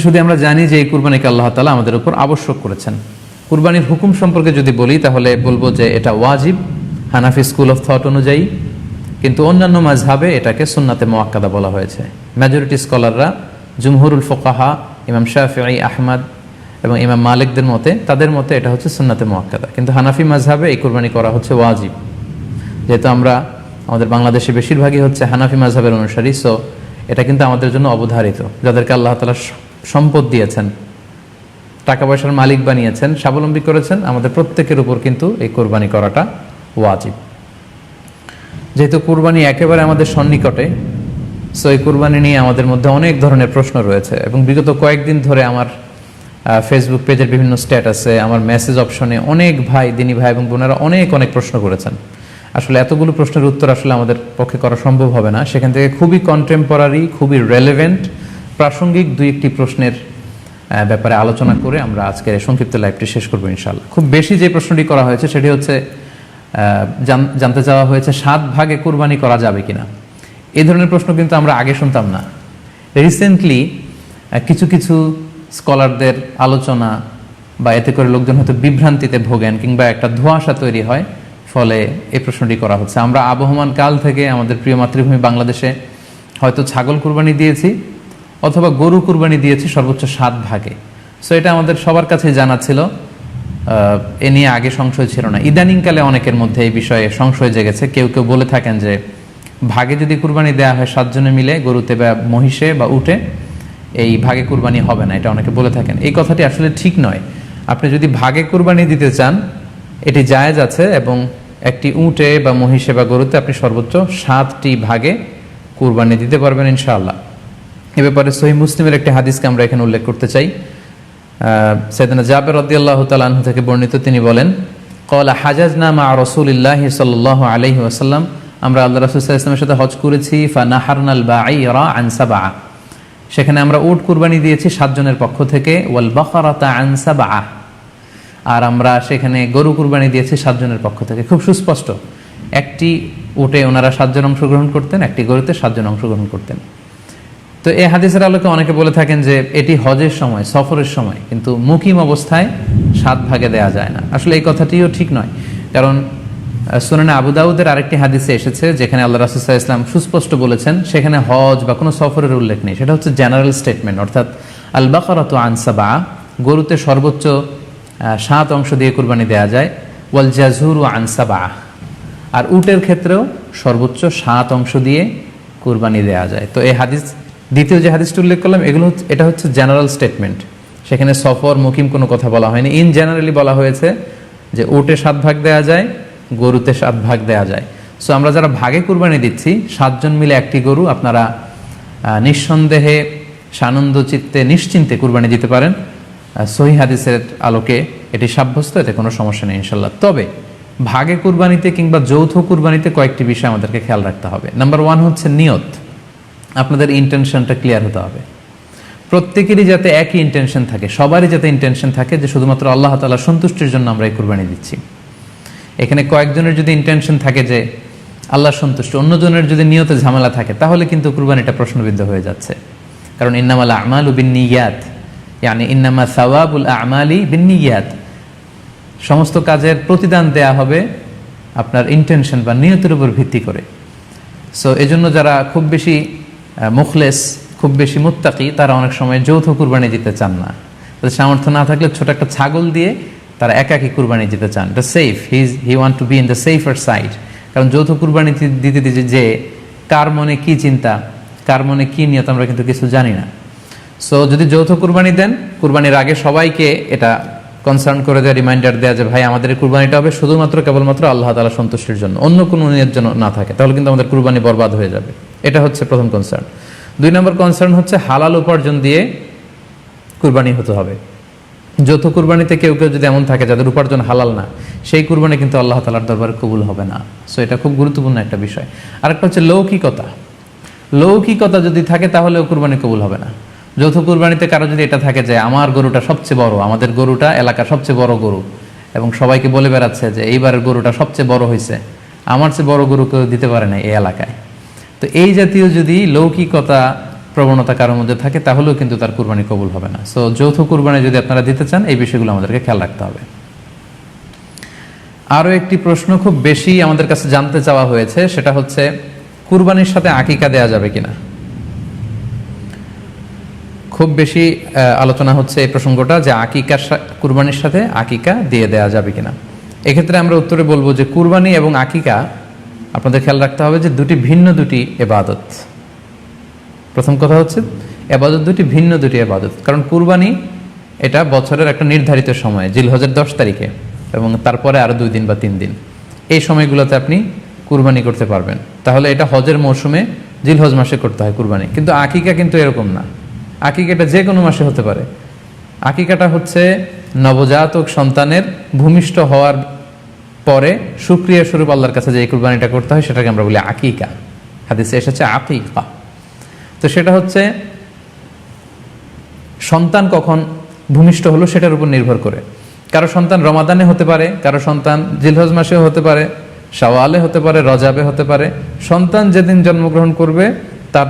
শুধু আমরা জানি যে এই কুরবানিকে আল্লাহ তাআলা আমাদের উপর আবশ্যক করেছেন। কুরবানির হুকুম সম্পর্কে যদি বলি তাহলে বলবো যে এটা ওয়াজিব হানাফি স্কুল অফ থট অনুযায়ী, কিন্তু অন্যান্য মাযহাবে এটাকে সুন্নাতে মুআক্কাদা বলা হয়েছে। মেজরিটি স্কলাররা, জুমহুরুল ফুকাহা, ইমাম শাফিঈ, আহমদ এবং ইমাম মালিকদের মতে, তাদের মতে এটা হচ্ছে সুন্নাতে মুআক্কাদা, কিন্তু হানাফি মাযহাবে এই কুরবানি করা হচ্ছে ওয়াজিব। যেহেতু আমরা আমাদের বাংলাদেশে বেশিরভাগই হচ্ছে হানাফি মাযহাবের অনুসারী, সো এটা কিন্তু আমাদের জন্য অবধারিত। যাদেরকে আল্লাহ তাআলা সম্পদ দিয়েছেন, টাকা পয়সার মালিক বানিয়েছেন, স্বাবলম্বী করেছেন, আমাদের প্রত্যেকের উপর কিন্তু এই কোরবানি করাটা ওয়াজিব। যেহেতু কুরবানি একেবারে আমাদের সন্নিকটে, সো এই কুরবানি নিয়ে আমাদের মধ্যে অনেক ধরনের প্রশ্ন রয়েছে এবং বিগত কয়েকদিন ধরে আমার ফেসবুক পেজের বিভিন্ন স্ট্যাটাসে, আমার মেসেজ অপশনে অনেক ভাই, দিনী ভাই এবং বোনেরা অনেক প্রশ্ন করেছেন। আসলে এতগুলো প্রশ্নের উত্তর আসলে আমাদের পক্ষে করা সম্ভব হবে না। সেখান থেকে খুবই কন্টেম্পোরারি, খুবই রেলেভেন্ট, প্রাসঙ্গিক দুই একটি প্রশ্নের ব্যাপারে আলোচনা করে আমরা আজকের এই সংক্ষিপ্ত লাইভটি শেষ করবো ইনশাআল্লাহ। খুব বেশি যে প্রশ্নটি করা হয়েছে সেটি হচ্ছে জানতে চাওয়া হয়েছে 7 ভাগে কুরবানি করা যাবে কিনা। এই ধরনের প্রশ্ন কিন্তু আমরা আগে শুনতাম না। রিসেন্টলি কিছু কিছু স্কলারদের আলোচনা বা এতে করে লোকজন হয়তো বিভ্রান্তিতে ভোগেন কিংবা একটা ধোঁয়াশা তৈরি হয়, ফলে এই প্রশ্নটি করা হচ্ছে। আমরা আবহমান কাল থেকে আমাদের প্রিয় মাতৃভূমি বাংলাদেশে হয়তো ছাগল কুরবানি দিয়েছি অথবা গরু কুরবানি দিয়েছি সর্বোচ্চ 7 ভাগে। সো এটা আমাদের সবার কাছে জানা ছিল, এ নিয়ে আগে সংশয় ছিল না। ইদানিংকালে অনেকের মধ্যে এই বিষয়ে সংশয় জেগেছে। কেউ কেউ বলে থাকেন যে ভাগে যদি কুরবানি দেওয়া হয় 7 জনে মিলে, গরুতে বা মহিষে বা উটে, এই ভাগে কুরবানি হবে না, এটা অনেকে বলে থাকেন। এই কথাটি আসলে ঠিক নয়। আপনি যদি ভাগে কুরবানি দিতে চান এটি জায়েজ আছে, এবং একটি উটে বা মহিষে বা গরুতে আপনি সর্বোচ্চ 7টি ভাগে কুরবানি দিতে পারবেন ইনশাআল্লাহ। এ ব্যাপারে সহিহ মুসলিমের একটি হাদিসকে আমরা এখানে উল্লেখ করতে চাই। সাইয়েদনা জাবের রাদিয়াল্লাহু তাআলা আনহু থেকে বর্ণিত, তিনি বলেন, ক্বালা হাজাজনা মা রাসূলিল্লাহি সাল্লাল্লাহু আলাইহি ওয়াসাল্লাম, আমরা আল্লাহ রাসূল সাল্লাল্লাহু আলাইহি ওয়াসাল্লামের সাথে হজ করেছি। ফানাহারনাল বাঈরা আন সাবআ, সেখানে আমরা উট কুরবানি দিয়েছি 7 জনের পক্ষ থেকে। ওয়াল বাকারাতা আন সাবআ, আর আমরা সেখানে গরু কুরবানি দিয়েছি 7 জনের পক্ষ থেকে। খুব সুস্পষ্ট, একটি উটে ওনারা 7 জন অংশগ্রহণ করতেন, একটি গরুতে 7 জন অংশগ্রহণ করতেন। তো এই হাদিসের আলোকে অনেকে বলে থাকেন যে এটি হজের সময়, সফরের সময়, কিন্তু মুকিম অবস্থায় 7 ভাগে দেয়া যায় না। আসলে এই কথাটিও ঠিক নয়, কারণ সুনানে আবু দাউদের আরেকটি হাদিসে এসেছে যেখানে আল্লাহ রাসূল সাল্লাল্লাহু আলাইহি ওয়াসাল্লাম সুস্পষ্ট বলেছেন, সেখানে হজ বা কোনো সফরের উল্লেখ নেই। সেটা হচ্ছে জেনারেল স্টেটমেন্ট, অর্থাৎ আল বাকারাতু আন সাবআ, গরুতে সর্বোচ্চ 7 অংশ দিয়ে কুরবানি দেয়া যায়। ওয়াল জাযুরু আন সাবআ, আর উটের ক্ষেত্রেও সর্বোচ্চ 7 অংশ দিয়ে কুরবানি দেয়া যায়। তো এই হাদিস, দ্বিতীয় যে হাদিসটি উল্লেখ করলাম, এটা হচ্ছে জেনারেল স্টেটমেন্ট। সেখানে সফর, মুকিম কোনো কথা বলা হয়নি। ইন জেনারেলি বলা হয়েছে যে উটে 7 ভাগ দেয়া যায়, গরুতে 7 ভাগ দেয়া যায়। সো আমরা যারা ভাগে কুরবানি দিচ্ছি 7 জন মিলে একটি গরু, আপনারা নিঃসন্দেহে সানন্দ চিত্তে নিশ্চিন্তে কুরবানি দিতে পারেন। সহিহ হাদিসের আলোকে এটি সাব্যস্ত, এতে কোনো সমস্যা নেই ইনশাল্লাহ। তবে ভাগে কুরবানিতে কিংবা যৌথ কুরবানিতে কয়েকটি বিষয় আমাদেরকে খেয়াল রাখতে হবে। নাম্বার 1 হচ্ছে নিয়ত। আপনাদের ইন্টেনশনটা ক্লিয়ার হতে হবে। প্রত্যেকেরই যাতে একই ইন্টেনশন থাকে, সবারই যাতে ইন্টেনশন থাকে যে শুধুমাত্র আল্লাহ তাআলার সন্তুষ্টির জন্য আমরা এই কুরবানি দিচ্ছি। এখানে কয়েকজনের যদি ইন্টেনশন থাকে যে আল্লাহর সন্তুষ্টি, অন্যজনের যদি নিয়তে ঝামেলা থাকে, তাহলে কিন্তু কুরবানিটা প্রশ্নবিদ্ধ হয়ে যাচ্ছে। কারণ ইন্নামাল আমালু বিন্নিয়াত, ইয়ানি ইন্নামা সাওয়াবুল আমালি বিন্নিয়াত, সমস্ত কাজের প্রতিদান দেয়া হবে আপনার ইন্টেনশন বা নিয়তের উপর ভিত্তি করে। সো এজন্য যারা খুব বেশি মুখলেস, খুব বেশি মুত্তাকি, তারা অনেক সময় যৌথ কুরবানি দিতে চান না। তাদের সামর্থ্য না থাকলে ছোট একটা ছাগল দিয়ে তারা একাকী কুরবানি দিতে চান। এটা safe, he want to be in the safer side. কারণ যৌথ কুরবানি দিতে দিতে যে কার মনে কি চিন্তা, কার মনে কি নিয়ত, আমরা কিন্তু কিছু জানি না। সো যদি যৌথ কুরবানি দেন, কুরবানির আগে সবাইকে এটা কনসার্ন করে দেওয়া, রিমাইন্ডার দেওয়া যে ভাই আমাদের কুরবানিটা হবে শুধুমাত্র কেবলমাত্র আল্লাহ তাআলার সন্তুষ্টির জন্য, অন্য কোনো নিয়তের জন্য না থাকে, তাহলে কিন্তু আমাদের কুরবানি বরবাদ হয়ে যাবে। এটা হচ্ছে প্রথম কনসার্ন। 2 নম্বর কনসার্ন হচ্ছে হালাল উপার্জন দিয়ে কুরবানি হতে হবে। যৌথ কুরবানিতে কেউ কেউ যদি এমন থাকে যাদের উপার্জন হালাল না, সেই কুরবানি কিন্তু আল্লাহ তাআলার দরবারে কবুল হবে না। সো এটা খুব গুরুত্বপূর্ণ একটা বিষয়। আরেকটা হচ্ছে লৌকিকতা। লৌকিকতা যদি থাকে তাহলেও কুরবানি কবুল হবে না। যৌথ কুরবানিতে কারো যদি এটা থাকে যে আমার গরুটা সবচেয়ে বড়, আমাদের গরুটা এলাকার সবচেয়ে বড় গরু, এবং সবাইকে বলে বেড়াচ্ছে যে এইবারের গরুটা সবচেয়ে বড় হয়েছে, আমার চেয়ে বড় গরু কেউ দিতে পারে না এই এলাকায়। তো এই জাতীয় যদি লৌকিকতা প্রবণতা কারোর মধ্যে থাকে, তাহলেও কিন্তু তার কুরবানি কবুল হবে না। সো যৌথ কুরবানি যদি আপনারা দিতে চান, এই বিষয়গুলো আমাদেরকে খেয়াল রাখতে হবে। আরও একটি প্রশ্ন খুব বেশি আমাদের কাছে জানতে চাওয়া হয়েছে, সেটা হচ্ছে কুরবানির সাথে আকিকা দেয়া যাবে কিনা। খুব বেশি আলোচনা হচ্ছে এই প্রসঙ্গটা, যে কুরবানির সাথে আকিকা দিয়ে দেয়া যাবে কিনা। এক্ষেত্রে আমরা উত্তরে বলবো যে কুরবানি এবং আকিকা আপনাদের খেয়াল রাখতে হবে যে দুটি ইবাদত। প্রথম কথা হচ্ছে ইবাদত ভিন্ন দুটি ইবাদত। কারণ কুরবানি এটা বছরের একটা নির্ধারিত সময়, জিলহজের 10 তারিখে, এবং তারপরে আরো 2 দিন বা 3 দিন, এই সময়গুলোতে আপনি কুরবানি করতে পারবেন। তাহলে এটা হজের মৌসুমে জিলহজ মাসে করতে হয় কুরবানি। কিন্তু আকিকা কিন্তু এরকম না। আকিকাটা যে কোনো মাসে হতে পারে। আকিকাটা হচ্ছে নবজাতক সন্তানের ভূমিষ্ঠ হওয়ার পরে শুকরিয়া স্বরূপ আল্লাহর কাছে যে কুরবানিটা করতে হয়, সেটাকে আমরা বলি আকিকা। হাদিসে এসেছে আকিকা। তো সেটা হচ্ছে সন্তান কখন ভূমিষ্ঠ হলো সেটার উপর নির্ভর করে। কারো সন্তান রমাদানে হতে পারে, কারো সন্তান জিলহজ মাসেও হতে পারে, শাওয়ালে হতে পারে, রজাবে হতে পারে। সন্তান যেদিন জন্মগ্রহণ করবে তার